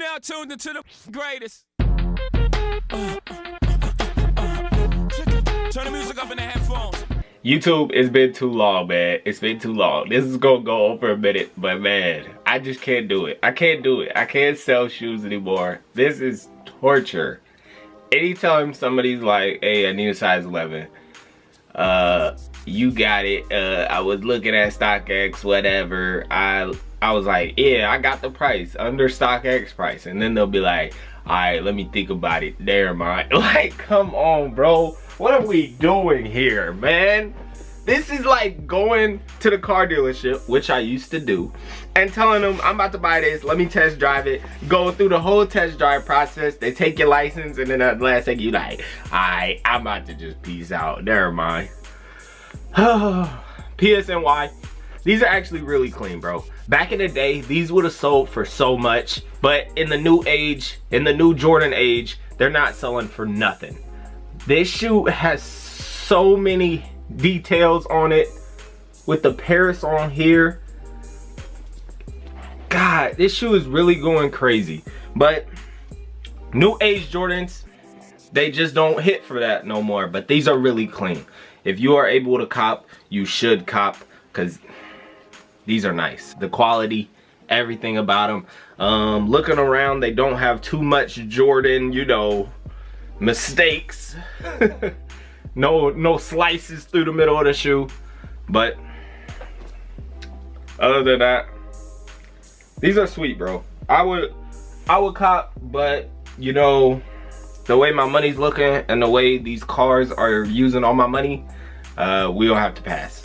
now tuned into the greatest. Turn the music up in the headphones. YouTube, it's been too long, man. It's been too long. This is gonna go over a minute, but man, I just can't do it. I can't do it. I can't sell shoes anymore. This is torture. Anytime somebody's like, hey, I need a size 11. You got it. I was looking at StockX, whatever. I was like, yeah, I got the price, under StockX price. And then they'll be like, all right, let me think about it. Never mind. Like, come on, bro. What are we doing here, man? This is like going to the car dealership, which I used to do, and telling them, I'm about to buy this, let me test drive it. Go through the whole test drive process. They take your license, and then at the last second, you like, alright, I'm about to just peace out. Never mind. PSNY, these are actually really clean, bro. Back in the day, these would have sold for so much, but in the new age, in the new Jordan age, they're not selling for nothing. This shoe has so many details on it with the Paris on here. God, this shoe is really going crazy. But new age Jordans, they just don't hit for that no more. But these are really clean. If you are able to cop, you should cop, because these are nice. The quality, everything about them. Looking around, they don't have too much Jordan, you know, mistakes. no slices through the middle of the shoe. But other than that, these are sweet, bro. I would cop, but you know, the way my money's looking and the way these cars are using all my money, we'll have to pass.